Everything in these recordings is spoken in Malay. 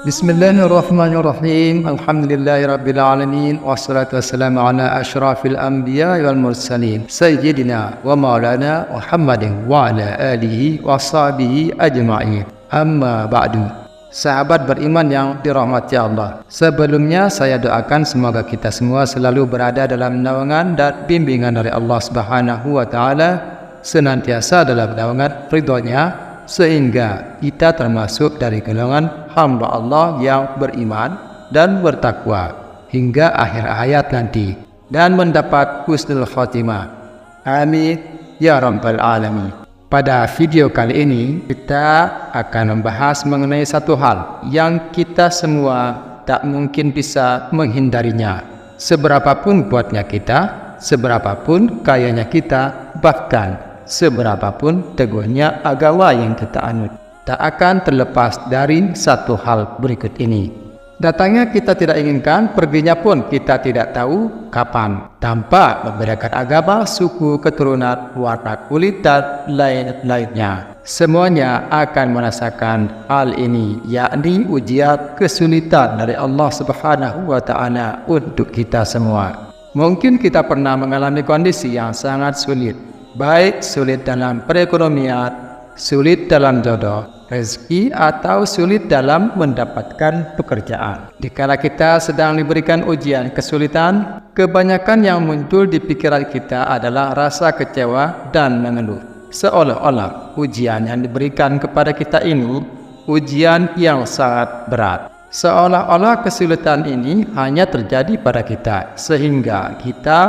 Bismillahirrahmanirrahim. Alhamdulillahirabbil alamin wassalatu wassalamu ala asyrafil anbiya'i wal mursalin sayyidina wa maulana Muhammadin wa ala alihi washabihi ajma'in. Amma ba'du. Sahabat beriman yang dirahmati Allah, sebelumnya saya doakan semoga kita semua selalu berada dalam naungan dan bimbingan dari Allah Subhanahu wa taala, senantiasa dalam naungan ridhonya, sehingga kita termasuk dari golongan hamba Allah yang beriman dan bertakwa hingga akhir hayat nanti dan mendapat husnul khatimah. Amin ya rabbal alamin. Pada video kali ini kita akan membahas mengenai satu hal yang kita semua tak mungkin bisa menghindarinya. Seberapapun kuatnya kita, seberapapun kayanya kita, bahkan seberapapun teguhnya agama yang kita anut, tak akan terlepas dari satu hal berikut ini. Datangnya kita tidak inginkan, perginya pun kita tidak tahu kapan, tanpa membedakan agama, suku, keturunan, warna kulit, dan lain-lainnya. Semuanya akan merasakan hal ini, yakni ujian kesulitan dari Allah Subhanahu wa taala untuk kita semua. Mungkin kita pernah mengalami kondisi yang sangat sulit, baik sulit dalam perekonomian, sulit dalam jodoh, rezeki, atau sulit dalam mendapatkan pekerjaan. Dikala kita sedang diberikan ujian kesulitan, kebanyakan yang muncul di pikiran kita adalah rasa kecewa dan mengeluh. Seolah-olah ujian yang diberikan kepada kita ini ujian yang sangat berat. Seolah-olah kesulitan ini hanya terjadi pada kita, sehingga kita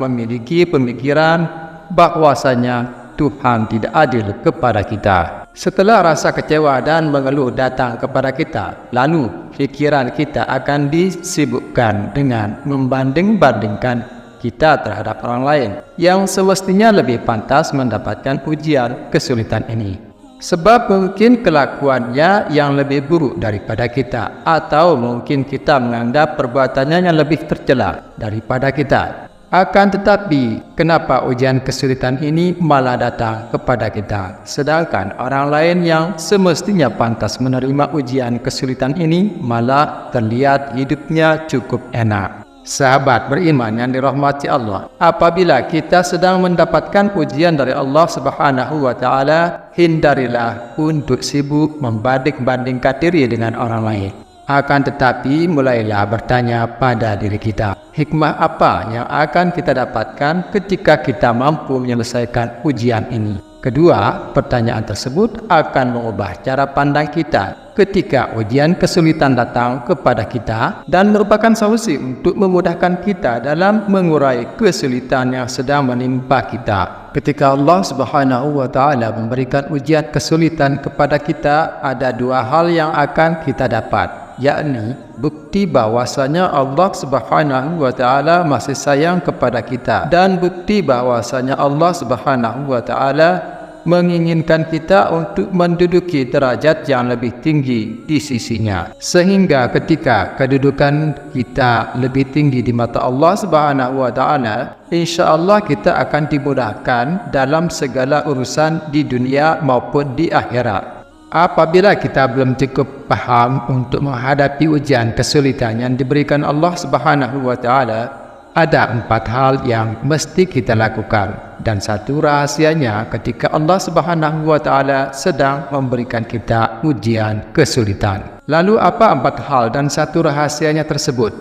memiliki pemikiran bahwasanya Tuhan tidak adil kepada kita. Setelah rasa kecewa dan mengeluh datang kepada kita, lalu pikiran kita akan disibukkan dengan membanding-bandingkan kita terhadap orang lain yang semestinya lebih pantas mendapatkan ujian kesulitan ini. Sebab mungkin kelakuannya yang lebih buruk daripada kita, atau mungkin kita menganggap perbuatannya yang lebih tercela daripada kita. Akan tetapi, kenapa ujian kesulitan ini malah datang kepada kita, sedangkan orang lain yang semestinya pantas menerima ujian kesulitan ini malah terlihat hidupnya cukup enak? Sahabat beriman yang dirahmati Allah, apabila kita sedang mendapatkan ujian dari Allah Subhanahu wa taala, hindarilah untuk sibuk membanding-bandingkan diri dengan orang lain. Akan tetapi, mulailah bertanya pada diri kita, hikmah apa yang akan kita dapatkan ketika kita mampu menyelesaikan ujian ini? Kedua, pertanyaan tersebut akan mengubah cara pandang kita ketika ujian kesulitan datang kepada kita dan merupakan solusi untuk memudahkan kita dalam mengurai kesulitan yang sedang menimpa kita. Ketika Allah Subhanahu wa taala memberikan ujian kesulitan kepada kita, ada dua hal yang akan kita dapat, yakni bukti bahwasanya Allah Subhanahu wa taala masih sayang kepada kita, dan bukti bahwasanya Allah Subhanahu wa taala menginginkan kita untuk menduduki derajat yang lebih tinggi di sisinya, sehingga ketika kedudukan kita lebih tinggi di mata Allah Subhanahu wa taala, insyaallah kita akan dimudahkan dalam segala urusan di dunia maupun di akhirat. Apabila kita belum cukup paham untuk menghadapi ujian kesulitan yang diberikan Allah Subhanahu wa taala, ada 4 hal yang mesti kita lakukan, dan satu rahasianya ketika Allah Subhanahu wa taala sedang memberikan kita ujian kesulitan. Lalu apa 4 hal dan satu rahasianya tersebut?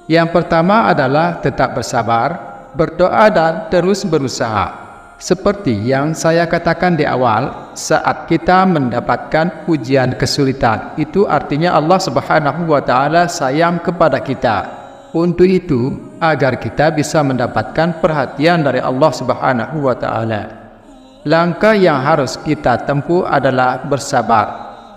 Yang pertama adalah tetap bersabar, berdoa, dan terus berusaha. Seperti yang saya katakan di awal, saat kita mendapatkan ujian kesulitan, itu artinya Allah Subhanahu wa taala sayang kepada kita. Untuk itu, agar kita bisa mendapatkan perhatian dari Allah Subhanahu wa taala, langkah yang harus kita tempuh adalah bersabar,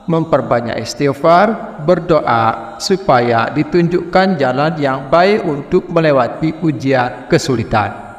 memperbanyak istighfar, berdoa supaya ditunjukkan jalan yang baik untuk melewati ujian kesulitan.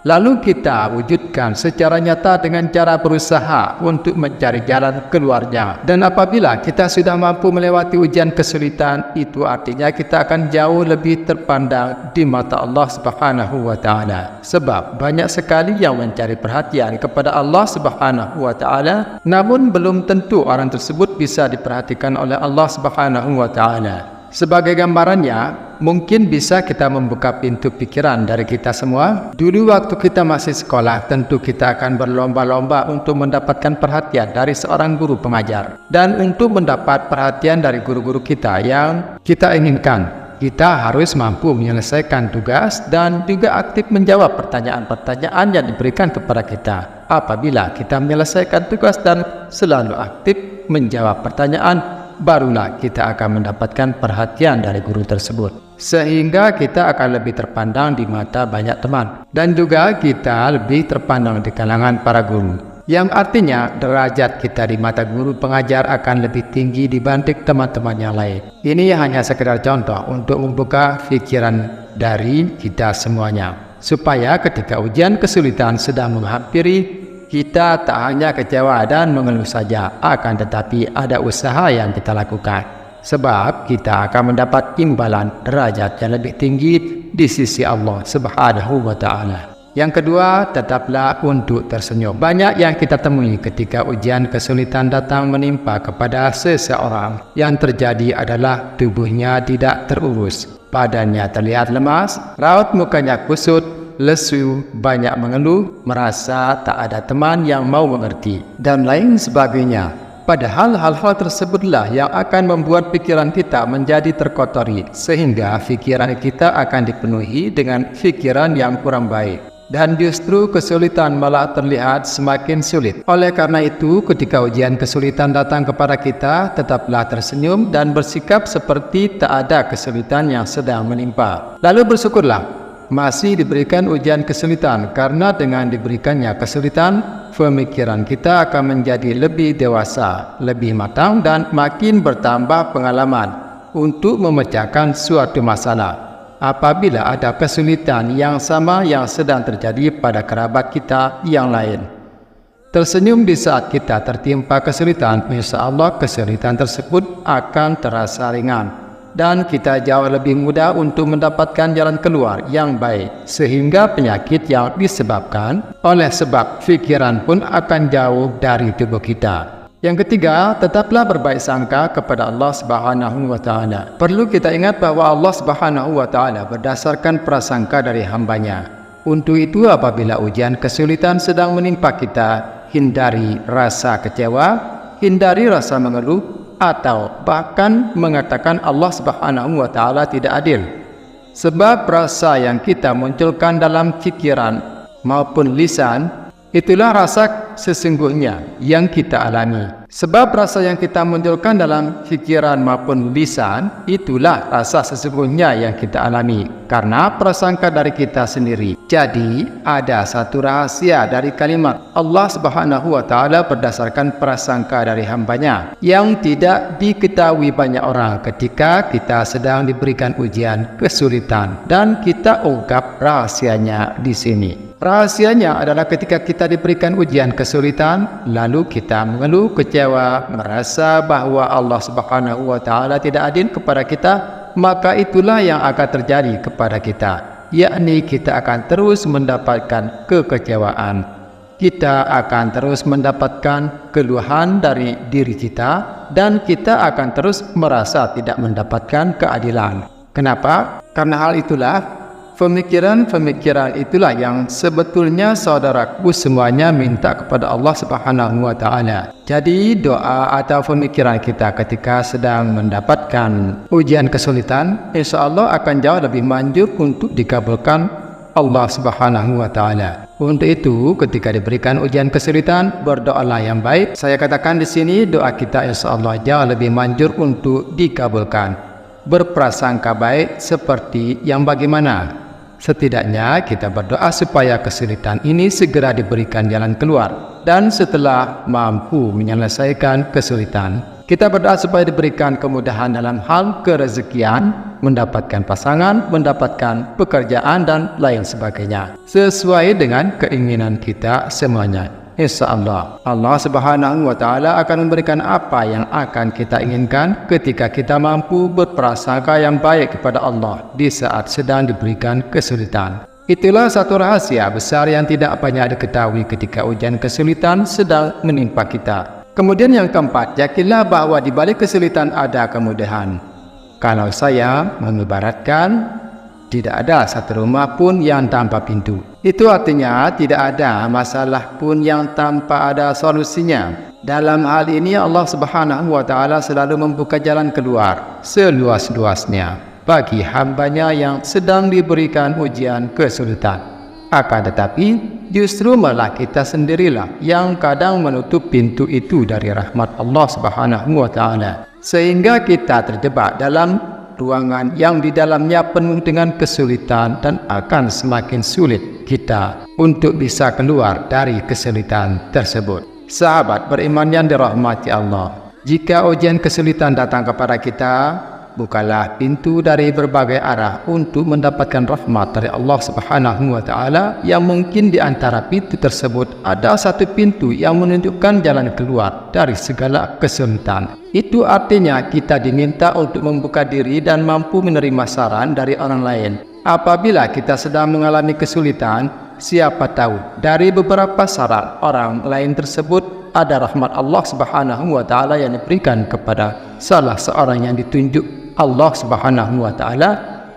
lalu kita wujudkan secara nyata dengan cara berusaha untuk mencari jalan keluarnya. Dan apabila kita sudah mampu melewati ujian kesulitan, itu artinya kita akan jauh lebih terpandang di mata Allah Subhanahu wa Ta'ala. Sebab banyak sekali yang mencari perhatian kepada Allah Subhanahu wa Ta'ala, namun belum tentu orang tersebut bisa diperhatikan oleh Allah Subhanahu wa Ta'ala. Sebagai gambarannya, mungkin bisa kita membuka pintu pikiran dari kita semua. Dulu waktu kita masih sekolah, tentu kita akan berlomba-lomba untuk mendapatkan perhatian dari seorang guru pengajar. Dan untuk mendapat perhatian dari guru-guru kita yang kita inginkan, kita harus mampu menyelesaikan tugas dan juga aktif menjawab pertanyaan-pertanyaan yang diberikan kepada kita. Apabila kita menyelesaikan tugas dan selalu aktif menjawab pertanyaan, barulah kita akan mendapatkan perhatian dari guru tersebut, sehingga kita akan lebih terpandang di mata banyak teman, dan juga kita lebih terpandang di kalangan para guru, yang artinya derajat kita di mata guru pengajar akan lebih tinggi dibanding teman-teman yang lain. Ini hanya sekedar contoh untuk membuka pikiran dari kita semuanya, supaya ketika ujian kesulitan sedang menghampiri, kita tak hanya kecewa dan mengeluh saja, akan tetapi ada usaha yang kita lakukan. Sebab kita akan mendapat imbalan derajat yang lebih tinggi di sisi Allah Subhanahu wa Ta'ala. Yang kedua, tetaplah untuk tersenyum. Banyak yang kita temui ketika ujian kesulitan datang menimpa kepada seseorang. Yang terjadi adalah tubuhnya tidak terurus, badannya terlihat lemas, raut mukanya kusut, lesu, banyak mengeluh, merasa tak ada teman yang mau mengerti, dan lain sebagainya. Padahal hal-hal tersebutlah yang akan membuat pikiran kita menjadi terkotori, sehingga pikiran kita akan dipenuhi dengan pikiran yang kurang baik, dan justru kesulitan malah terlihat semakin sulit. Oleh karena itu, ketika ujian kesulitan datang kepada kita, tetaplah tersenyum dan bersikap seperti tak ada kesulitan yang sedang menimpa. Lalu bersyukurlah masih diberikan ujian kesulitan, karena dengan diberikannya kesulitan, pemikiran kita akan menjadi lebih dewasa, lebih matang, dan makin bertambah pengalaman untuk memecahkan suatu masalah. Apabila ada kesulitan yang sama yang sedang terjadi pada kerabat kita yang lain, tersenyum di saat kita tertimpa kesulitan, insya Allah kesulitan tersebut akan terasa ringan, dan kita jauh lebih mudah untuk mendapatkan jalan keluar yang baik, sehingga penyakit yang disebabkan oleh sebab fikiran pun akan jauh dari tubuh kita. Yang ketiga, tetaplah berbaik sangka kepada Allah Subhanahu wa Ta'ala. Perlu kita ingat bahwa Allah Subhanahu wa Ta'ala berdasarkan prasangka dari hambanya. Untuk itu, apabila ujian kesulitan sedang menimpa kita, hindari rasa kecewa, hindari rasa mengeluh, atau bahkan mengatakan Allah Subhanahu wa Ta'ala tidak adil. Sebab rasa yang kita munculkan dalam pikiran maupun lisan, itulah rasa sesungguhnya yang kita alami. Sebab rasa yang kita munculkan dalam pikiran maupun lisan, itulah rasa sesungguhnya yang kita alami, karena prasangka dari kita sendiri. Jadi, ada satu rahasia dari kalimat Allah Subhanahu wa Ta'ala berdasarkan prasangka dari hambanya, yang tidak diketahui banyak orang ketika kita sedang diberikan ujian kesulitan. Dan kita ungkap rahasianya di sini. Rahasianya adalah ketika kita diberikan ujian kesulitan, lalu kita mengeluh, kecewa, merasa bahwa Allah Subhanahu wa Ta'ala tidak adil kepada kita, maka itulah yang akan terjadi kepada kita, yakni kita akan terus mendapatkan kekecewaan. Kita akan terus mendapatkan keluhan dari diri kita, dan kita akan terus merasa tidak mendapatkan keadilan. Kenapa? Karena hal itulah, pemikiran-pemikiran itulah yang sebetulnya saudaraku semuanya minta kepada Allah Subhanahu wa Ta'ala. Jadi doa atau pemikiran kita ketika sedang mendapatkan ujian kesulitan, insya Allah akan jauh lebih manjur untuk dikabulkan Allah Subhanahu wa Ta'ala. Untuk itu, ketika diberikan ujian kesulitan, berdoalah yang baik. Saya katakan di sini, doa kita insya Allah jauh lebih manjur untuk dikabulkan. Berprasangka baik seperti yang bagaimana? Setidaknya kita berdoa supaya kesulitan ini segera diberikan jalan keluar, dan setelah mampu menyelesaikan kesulitan, kita berdoa supaya diberikan kemudahan dalam hal kerezekian, mendapatkan pasangan, mendapatkan pekerjaan dan lain sebagainya. Sesuai dengan keinginan kita semuanya. InsyaAllah Allah Subhanahu wa Ta'ala akan memberikan apa yang akan kita inginkan ketika kita mampu berprasangka yang baik kepada Allah di saat sedang diberikan kesulitan. Itulah satu rahasia besar yang tidak banyak diketahui ketika ujian kesulitan sedang menimpa kita. Kemudian yang keempat, yakinlah bahwa di balik kesulitan ada kemudahan. Kalau saya mengibaratkan, tidak ada satu rumah pun yang tanpa pintu. Itu artinya tidak ada masalah pun yang tanpa ada solusinya. Dalam hal ini Allah Subhanahu wa Ta'ala selalu membuka jalan keluar seluas-luasnya bagi hambanya yang sedang diberikan ujian kesulitan. Akan tetapi justru malah kita sendirilah yang kadang menutup pintu itu dari rahmat Allah Subhanahu wa Ta'ala, sehingga kita terjebak dalam ruangan yang di dalamnya penuh dengan kesulitan dan akan semakin sulit kita untuk bisa keluar dari kesulitan tersebut. Sahabat beriman yang dirahmati Allah, jika ujian kesulitan datang kepada kita, bukalah pintu dari berbagai arah untuk mendapatkan rahmat dari Allah Subhanahu wa Ta'ala, yang mungkin di antara pintu tersebut ada satu pintu yang menunjukkan jalan keluar dari segala kesulitan. Itu artinya kita diminta untuk membuka diri dan mampu menerima saran dari orang lain. Apabila kita sedang mengalami kesulitan, siapa tahu dari beberapa saran orang lain tersebut ada rahmat Allah Subhanahu wa Ta'ala yang diberikan kepada salah seorang yang ditunjuk Allah Subhanahu wa Ta'ala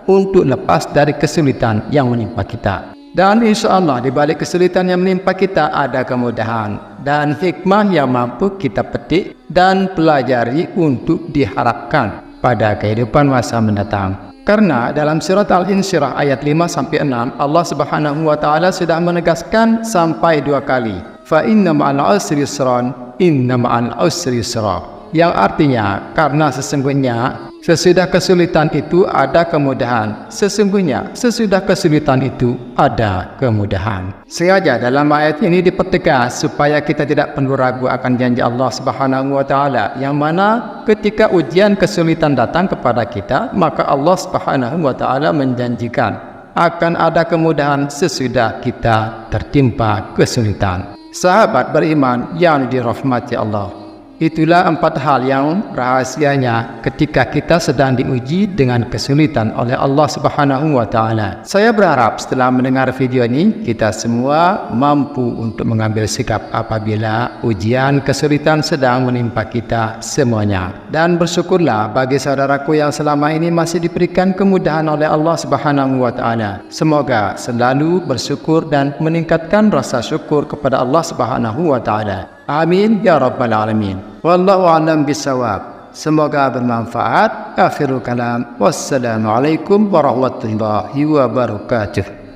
untuk lepas dari kesulitan yang menimpa kita. Dan insyaAllah di balik kesulitan yang menimpa kita ada kemudahan dan hikmah yang mampu kita petik dan pelajari untuk diharapkan pada kehidupan masa mendatang. Karena dalam surat Al-Insyirah ayat 5-6 Allah Subhanahu wa Ta'ala sudah menegaskan sampai 2 kali, fa inna ma'al usri yusran, inna ma'al usri yusra, yang artinya karena sesungguhnya sesudah kesulitan itu ada kemudahan. Sesungguhnya sesudah kesulitan itu ada kemudahan. Sengaja dalam ayat ini dipertegas supaya kita tidak perlu ragu akan janji Allah Subhanahu wa Ta'ala, yang mana ketika ujian kesulitan datang kepada kita, maka Allah Subhanahu wa Ta'ala menjanjikan akan ada kemudahan sesudah kita tertimpa kesulitan. Sahabat beriman yang dirahmati Allah, itulah 4 hal yang rahasianya ketika kita sedang diuji dengan kesulitan oleh Allah Subhanahu wa Ta'ala. Saya berharap setelah mendengar video ini, kita semua mampu untuk mengambil sikap apabila ujian kesulitan sedang menimpa kita semuanya. Dan bersyukurlah bagi saudaraku yang selama ini masih diberikan kemudahan oleh Allah Subhanahu wa Ta'ala. Semoga selalu bersyukur dan meningkatkan rasa syukur kepada Allah Subhanahu wa Ta'ala. Amin ya rabbal alamin. Wallahu a'lam bissawab. Semoga bermanfaat. Akhirul kalam. Wassalamualaikum warahmatullahi wabarakatuh.